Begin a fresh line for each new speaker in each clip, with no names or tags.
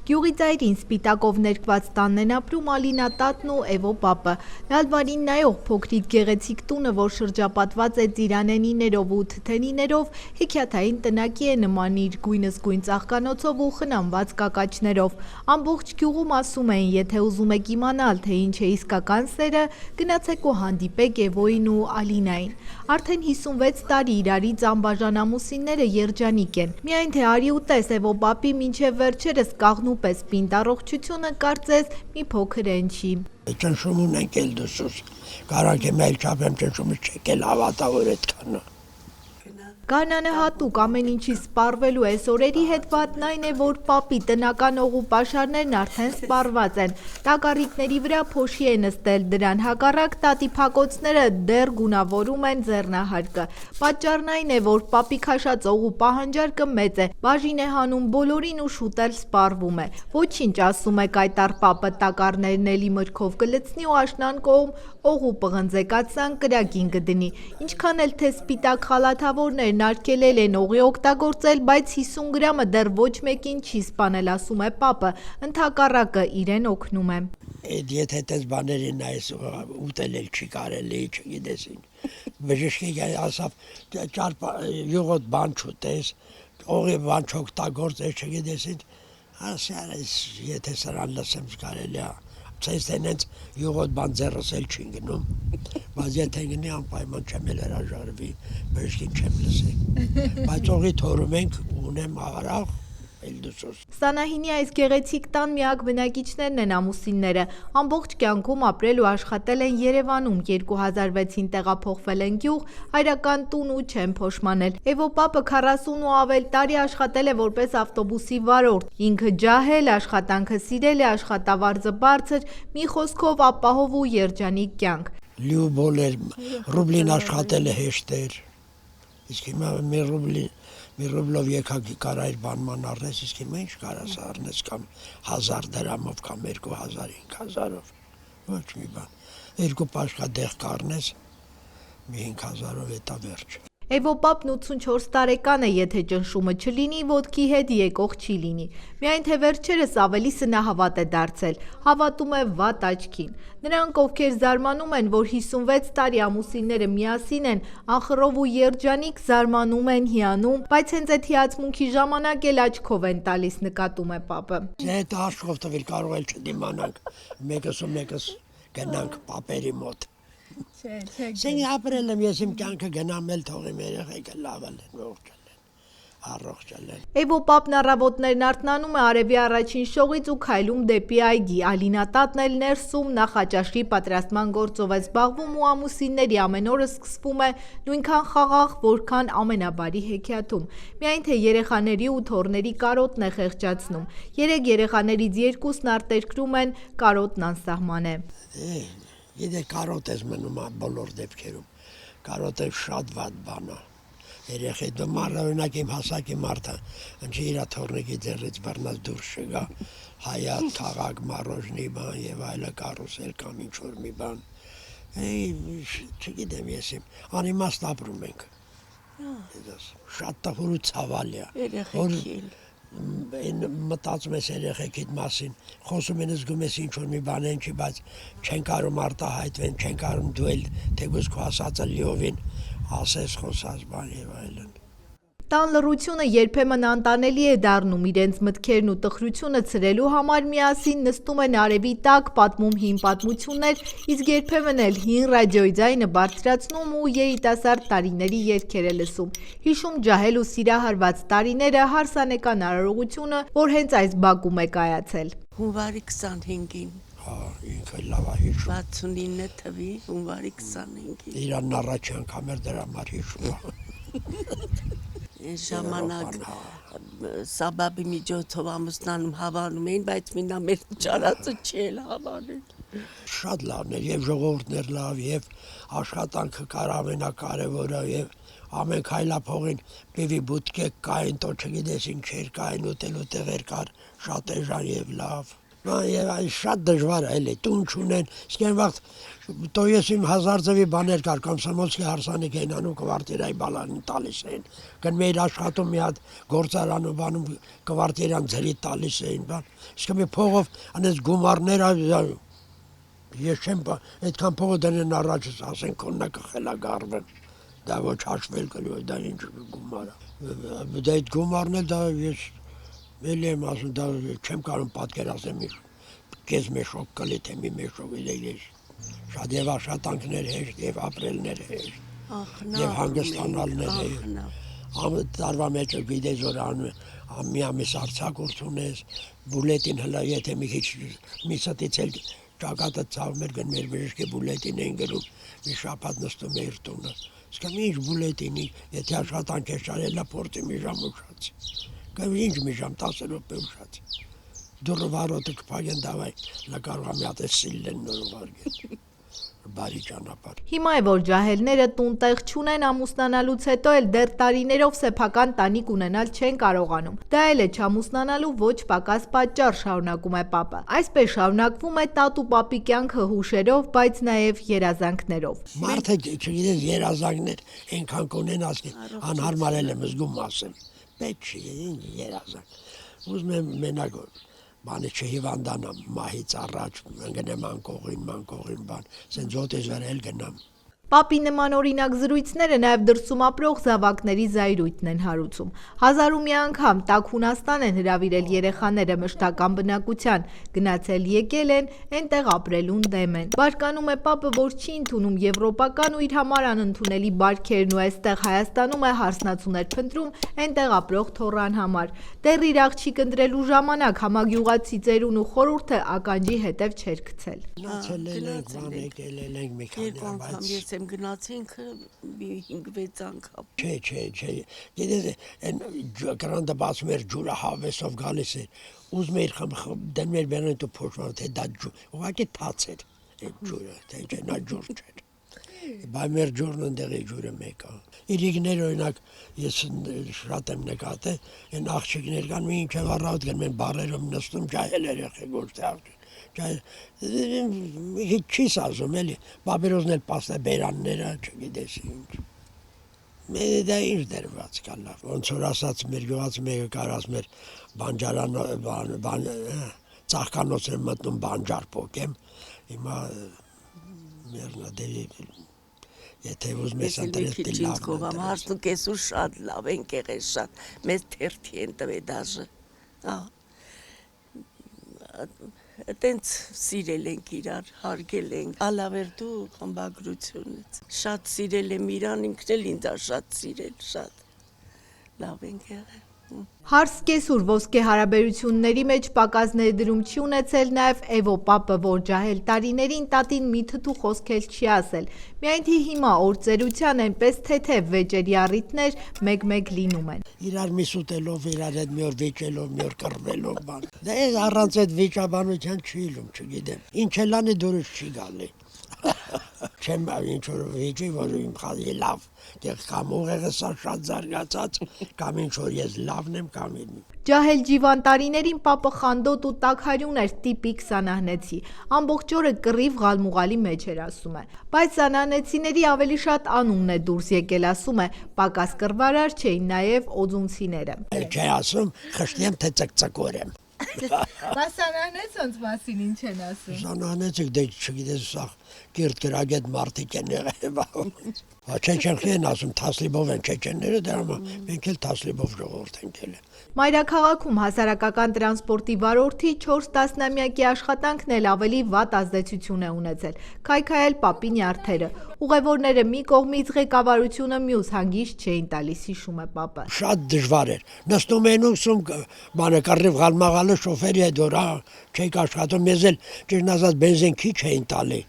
Գյուղի ծայրին սպիտակով ներկված տանն են ապրում Ալինա տատն ու Էվո պապը։ Լալվարին նայող փոքրիկ գեղեցիկ տունը, որ շրջապատված է ծիրանենիներով ու թթենիներով, հեքիաթային տնակի է նման իր գույնզգույն ծաղկանոցով ու խնամված կակաչներով։ Ամբողջ գյուղում ասում էին, եթե ուզում եք իմանալ, թե ինչ է իսկական սերը, գնացեք ու հանդիպեք Էվոյին ու Ալինային։ Արդեն 56 տարի իրարից անբաժան ամուսինները երջանիկ են։ Միայն թե արի ու տես Էվո պապի մինչև վերջերս կաղնուպես պինդ առողջությունը կարծես մի փոքր ընչի։
Ճնշում ունենք էլ դուսուս, կարանք եմ էլ չապեմ ճնշումը չեք էլ հավատա որ այդքան է։
Գարնանը հատուկ ամեն ինչի սպառվելու այս օրերի հետ վատն այն է, որ պապի տնական օղու պաշարներն արդեն սպառված են։ Տակառիկների վրա փոշի է նստել, դրան հակառակ տատի փակոցները դեռ գունավորում են ձեռնահարկը։ Պատճառն այն է, որ պապի քաշած օղու պահանջարկը մեծ է, բաժին է հանում բոլորին ու շուտ էլ սպառվում է։ Ոչինչ, ասում է կայտար պապը, տակառներն էլի մրգով կլցնի ու աշնան կողմ օղու պղնձեկացան կրակին կդնի։ Ինչքան էլ թե սպիտակ խալաթավորներն արգելել են օղի օգտագործել, բայց 50 գրամը դեռ ոչ մեկին չի սպանել, ասում է պապը, ընդհակառակը իրեն օգնում է։
Եթե տես բաներին այս ուտել էլ չի կարելի, չգիտեսին։ Բժիշկի ասավ, յուղոտ բան չուտես, օղի բան չօգտագործես, չգիտեսին, ասյալ եթե սրան լսեմ չկարելի է։ Ցես տենենց յուղոտ բան ձեռս էլ չին գնում, բայց եթե գնի անպայման չեմ էլ հրաժարվի, բժշկին չեմ լսի, բայց օղի թորում ենք ունեմ արաղ, էլ դուսուս։
Սանահինի այս գեղեցիկ տան միակ բնակիչներն են ամուսինները, ամբողջ կյանքում ապրել ու աշխատել են Երևանում, 2006-ին տեղափոխվել են գյուղ, հայրական տուն ու չեն փոշմանել։ Էվո պապը 40 ու ավել տարի աշխատել է որպես ավտոբուսի վարորդ, ինքը ջահել, աշխատանքը սիրել է, աշխատավարձը բարձր, մի խոսքով ապահով ու երջանիկ կյանք։
Լյուբոլ էր, ռուբլին աշխատել է հեշտ էր, իսկ հիմա մի ռուբլով եկակի կարայր բանման առնես, իսկ հիմա ինչ կարաս առնես կամ 1000 դրամով կամ 2000-5000-ով, ոչ մի բան, երկու պաշխադեղ կառնես, մի 5000-ով էտա վերջ։
Էվո պապն 84 տարեկան է, եթե ճնշումը չլինի, ոտքի հետ եկող չի լինի։ Միայն թե վերջերս ավելի սնահավատ է դարձել, հավատում է վատ աչքին։ Նրանք, ովքեր զարմանում են, որ 56 տարի ամուսինները միասին են, անխռով ու երջանիկ զարմանում են, հիանում, բայց հենց այդ հիացմունքի ժամանակ էլ աչքով են տալիս, նկատում է պապը։
Այդ աչքով տվել կարող էլ չդիմանանք, մեկս ու մեկս գնանք պապերի մոտ։ Սեն ապրել եմ ես իմ կյանքը գնամ էլ թողեմ երեխեքը լավել են, առողջել են։
Էվո պապն առավոտներն արթնանում է արևի առաջին շողից ու քայլում դեպի այգի, Ալինա տատն էլ ներսում նախաճաշի պատրաստման գործով է զբաղվում ու ամուսինների ամեն օրը սկսվում է նույնքան խաղաղ, որքան ամենաբարի հեքիաթում։ Միայն թե երեխաների ու թոռների կարոտն է խեղճացնում։ 3 երեխաներից 2-ն արտերկրում են, կարոտն անսահման է։
Եթե կարոտ ես մնում բոլոր դեպքերում, կարոտը շատ վատ բան է, երեխի դմարը օրինակ իմ հասակի մարդը, ընչի իրա թորնիկի ձեռից բռնած դուրս շգա, հայատ, թաղակ, մարոժնի բան և այլը կարուսել կամ ինչ-որ մի բան, չգիտեմ ես իմ, անիմաստ ապրում ենք, շատ տխուր ու ցավալի է, մտածում ես երեխեքիդ մասին, խոսում են զգում ես ինչ-որ մի բան են չի, բայց չեն կարում արտահայտվեն, չեն կարում դու էլ թեկուզ քո ասածը լիովին ասես խոսած բան և այլն։
Տան լռությունը երբեմն անտանելի է դառնում, իրենց մտքերն ու տխրությունը ցրելու համար միասին նստում են արևի տակ, պատմում հին պատմություններ, իսկ երբեմն էլ հին ռադիոյի ձայնը բարձրացնում ու երիտասարդ տարիների երգեր է լսում, հիշում ջահել ու սիրահարված տարիները, հարսանեկան արարողությունը, որ հենց այս բակում է կայացել։
Հունվարի 25-ին։
Հա, ինքը լավ է հիշում։
69 թվի հունվարի 25-ին։
Իրանն առաջի անգամ էր դրա համար հիշում է։
Ժամանակ սաբաբի միջոցով ամուսնանում հավանում էին, բայց մինա մեր ճարածը չի էլ հավանել։
Շատ լավն էր, և ժողովուրդն էր լավ, և աշխատանքը կար ամենակարևորը, և ամեն քայլափողին պիվի բուտկեք կային, տո չգիտես ինչ էր կային, ուտելու տեղեր կար, շատ էժան և լավ։ Շատ դժվար է էլի, տուն չունեն, իսկ այն վաղ то ես իմ հազար ձևի բաներ կար, Կոմսոմոլսկի հարսանիք էին անում, կվարտիրայի բալանին տալիս էին, գնում էիր աշխատում մի հատ գործարանում բանում կվարտիրան ձերի տալիս էին, բան, իսկ մի փողով անես գումարներ, ես չեմ, այդքան փողը դնեն առաջ, ասեն քոննա կխելագարվեն, դա ոչ հաշվել կլու, դա ինչ գումար է, դա այդ գումարն էլ դա ես Էլի եմ ասում, դա չեմ կարող պատկերացնել մի կես մեշոկ կլի, թե մի մեշոկ էր, շատ և աշխատանքներ հեշտ, և ապրելներ հեշտ, և հանգստանալներ հեշտ, տարվա մեջ գիտես որ մի ամիս արձակուրդ ունես, բուլետին հլա, եթե մի քիչ մի ստից էլ ճակատը ծաղում էր գնում էր բժշկի բուլետին էին գրում, մի շաբաթ նստում էր տունը, իսկ ինչ բուլետինի, եթե աշխատանք ես շարել փորձի մի ժամ ուշացի Ինչ մի ժամ 10 րոպե ուշացի, դուրը վարոտը կփակեն դավայ, նա կարող է մի հատ սիլլեն նոր ուղարկել, բարի ճանապարհ։
Հիմա է որ ջահելները տուն տեղ չունեն ամուսնանալուց հետո էլ դեռ տարիներով սեփական տանիք ունենալ չեն կարողանում։ Դա էլ է չամուսնանալու ոչ պակաս պատճառ, շարունակում է պապը։ Այսպես շարունակվում է տատու պապի կյանքը հուշերով, բայց նաև երազանքներով։
Մարդը չգիտես երազանքներ այնքան կունենաս, անհարմարել եմ զգում ասեմ։ Պետք չի, երազանք։ Ուզում եմ մենակ բանը չհիվանդանամ մահից առաջ, գնեմ անկողին բան, սենց ոտես վրա էլ գնամ։
Պապի նման օրինակ զրույցները նաև դրսում ապրող զավակների զայրույթն են հարուցում։ Հազար ու մի անգամ տաք Հունաստան են հրավիրել երեխաները մշտական բնակության, գնացել եկել են, այնտեղ ապրելուն դեմ են։ Բարկանում է պապը, որ չի ընդունում եվրոպական ու իր համար անընդունելի բարքերն ու այստեղ Հայաստանում է հարսնացուներ փնտրում այնտեղ ապրող թոռան համար։ Դեռ իր աղջիկ ընտրելու ժամանակ համագյուղացի ծերուն ու խորհուրդը ականջի հետև չէր գցել։
Գնացել ենք, բան եկել ենք մի քանի բայց
եմ գնացինք 5-6 անգամ։
Չէ, գիտես այն կրանտը բացում էր ջուրը հավեսով գալիս էր, ուզում էր դնում էր բերան դու փոշման թե դա ջուր, ուղղակի թաց էր այդ ջուրը, թե չէ նա ջուր չէր։ Բայց մեր ջուրն ընդեղի ջուրը մեկ է։ Իրիկներ օրինակ ես շատ եմ նկատել, այն աղջիկներ կան մի ինչև առավոտ գնում են բարերով նստում ջահել երեխեք ոչ թե աղջիկ։ Չիս ասում էլի, բաբերոզն էլ պաստա բերանները, չգիտես ինչ։ Դա ինչ դրված կա լավ, ոնց որ ասած մեր գյուղած մեկը կար ասում էր բանջարան, ծաղկանոց եմ մտնում բանջար պոկեմ, հիմա մերնադերի, եթե ուզում ես ընտրես դի լավ ընտրես։
Հարսու կեսու շատ լավ են կեղես շատ, մեզ թերթի են տվե դաժը, տենց սիրել ենք իրար, հարգել ենք, ալավեր դու խմբագրությունից, շատ սիրել եմ իրան, ինքն էլ ինձ շատ սիրել, շատ լավ ենք եղել։
Հարս կեսուր ոսկե հարաբերությունների մեջ պակաս ներդրում չի ունեցել նաև Էվո պապը, որ ջահել տարիներին տատին մի թթու խոսք էլ չի ասել։ Միայն թե հիմա օրծերության այնպես թեթև վեճերի առիթներ մեկ-մեկ լինում են։
Իրար միս ուտելով, իրար հետ մի օր վիճելով, մի օր կռվելով բան։ Դա առանց այդ վիճաբանության չի լինում, չգիտեմ։ Ինչ էլ անի դուրս չի գալի։ Չեմ ինչ որ վիճի, որ իմ խազի լավ, կամ ուղեղը շատ զարգացած, կամ ինչ որ ես լավն եմ, կամ
Ջահել ջիվան տարիներին պապը խանդոտ ու տաքարյուն էր տիպիկ սանահնեցի, ամբողջ օրը կռիվ գալմուղալի մեջ էր ասում է, բայց սանահնեցիների ավելի շատ անունն է դուրս եկել ասում է, պակաս կռվարար չէին նաև օձունցիները։
Չէ ասում, խշտեմ թե ծկծկոր եմ։
Բայց սանահնեց ոնց մասին ինչ են ասում։
Սանահնեցիք դե չգիտես սա կիրտ գրագետ մարդիկ են եղել։ Չեչենխի են ասում, թասլիբով են չեչենները, դրա մենք էլ թասլիբով ժողովուրդ ենք ելել։
Մայրաքաղաքում հասարակական տրանսպորտի վարորդի 4 տասնամյակի աշխատանքն էլ ավելի վատ ազդեցություն է ունեցել, քայքայել պապի նյարդերը, ուղևորները մի կողմից ղեկավարությունը մյուս հանգիստ չէին տալիս, հիշում է պապը։
Շատ դժվար էր, նստում էին ուսում բանը կռիվ գալմաղալը շոֆերի հետ որ չեք աշխատում, մեզ էլ ճիշտ ասած բենզին քիչ էին տալի։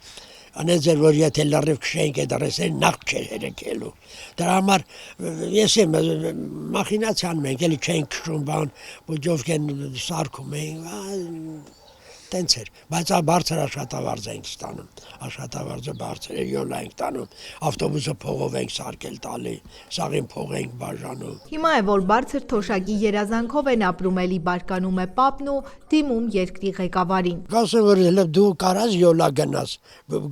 Անեց էր, որ եթե լրիվ քշեինք այդ ռեսեն նախ չէր երեկելու։ Դրա համար ես եմ մախինացիան մենք էլի չենք քշում բան, ոճով կեն սարքում էին, Տենց էր, բայց բարձր աշխատավարձ ենք ստանում, աշխատավարձը բարձր է, յոլա ենք տանում, ավտոբուսը փողով ենք սարքել տալի, սաղին փող ենք բաժանում։
Հիմա է, որ բարձր թոշակի երազանքով են ապրում, էլի բարկանում է պապն ու դիմում երկրի ղեկավարին։
Ասում որ դու կարաս յոլա գնաս,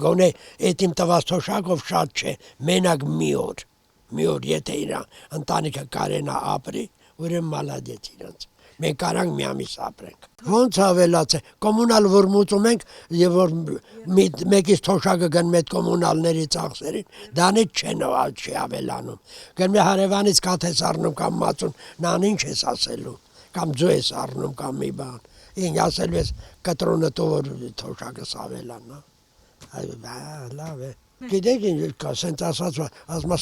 գոնե այդ իմ տված թոշակով շատ չէ, մենակ մի օր եթե իրա ընտանիքը կարենա ապրի, ուրեմն մալադեց իրանց։ Մենք կարանք մի ամիս ապրենք։ Ոնց ավելաց է, կոմունալ որ մուծում ենք եւ որ մեկից թոշակը գնում այդ կոմունալների ծախսերին, դանից չի ավելանում։ Գնում է հարևանից կաթես առնում կամ մածուն, նան ինչ ես ասելու, կամ ձու ես առնում կամ մի բան։ Ինձ ասելու ես կտրոնը տո որ թոշակս ավելանա։ Լավ է։ Գիտեք ինչ կա, սենց ասма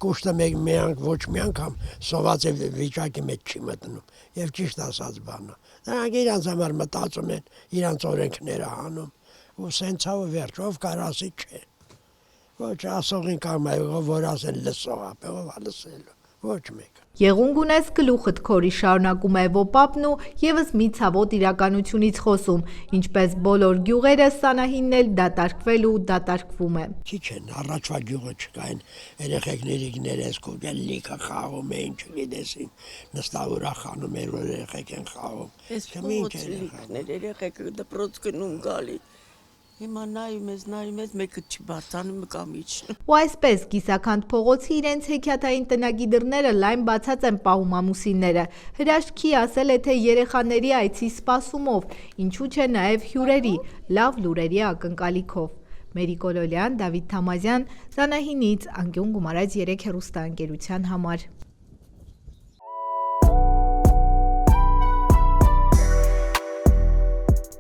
կուշտը մեկ ոչ մի անգամ սոված է վիճակի մեջ չի մտնում եւ ճիշտ ասած բանը։ Նրանք իրանց համար մտածում են, իրանց օրենքները անում ու սենց ավ վերջ, ով կարասի չէ։ Ոչ ասողին կամ որ ասեն լսող ապ, ով լսելու, ոչ մեկ։
Եղունգ ունես գլուխդ քորի, շարունակում է Վոպապն ու եւս մի ցավոտ իրականությունից խոսում, ինչպես բոլոր գյուղերը Սանահինն էլ դատարկվել ու դատարկվում է։
Քիչ են, առաջվա գյուղը չկային, երեխեքները սկուտել լիքը խաղում էին, չգիտեսին, նստավ ուրախանում էր, որ երեխեք են խաղում։
Այս փոքրիկներ երեխեքը դպրոց գնում գալի։ Հիմա նայում ես, մեկը չի բարձանում կամ իջնում։
Ու այսպես կիսաքանդ փողոցի իրենց հեքիաթային տնագի դռները լայն բացած են պահում ամուսինները։ Հրաշքի ասել է, թե երեխաների այցի սպասումով, ինչու չէ նաև հյուրերի, լավ լուրերի ակնկալիքով։ Մերի Կոլոլյան, Դավիթ Թամազյան, Սանահինից, անկյուն գումարած 3 հեռուստաընկերության համար։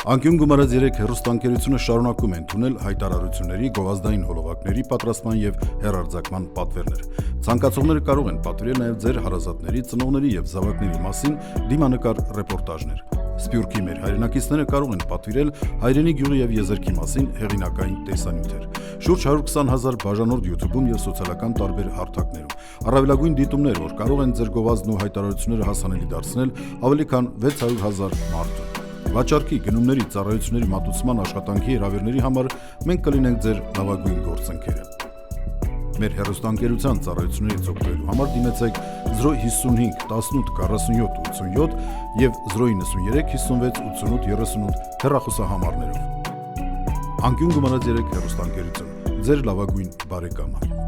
Անկյուն գումարած 3 հեռուստաընկերությունը շարունակում են ընդունել հայտարարությունների, գովազդային հոլովակների պատրաստման եւ հեռարձակման պատվերներ։ Ցանկացողները կարող են պատվիրել նաեւ ձեր հարազատների, ծնողների եւ զավակների մասին դիմանկար ռեպորտաժներ։ Սփյուռքի մեր հայրենակիցները կարող են պատվիրել հայրենի գյուղի եւ եզերքի մասին հեղինակային տեսանյութեր։ Շուրջ 120,000 բաժանորդ YouTube-ում եւ սոցիալական տարբեր հարթակներում։ Առավելագույն դիտումներ, որ կարող են ձեր գովազդն ու հայտարարությունները հասանելի դարձնել ավելի քան 600,000 մարդու։ Վաճառքի, գնումների, ծառայությունների մատուցման աշխատանքի հրավերների համար մենք կլինենք ձեր լավագույն գործընկերը։ Մեր հեռուստաընկերության ծառայություններից օգտվելու համար դիմեցեք 055 18 47 87 եւ 093 56 88 38 հեռախոսահամարներով։ Անկյուն գումարած 3 հեռուստաընկերություն, ձեր լավագույն բարեկամը։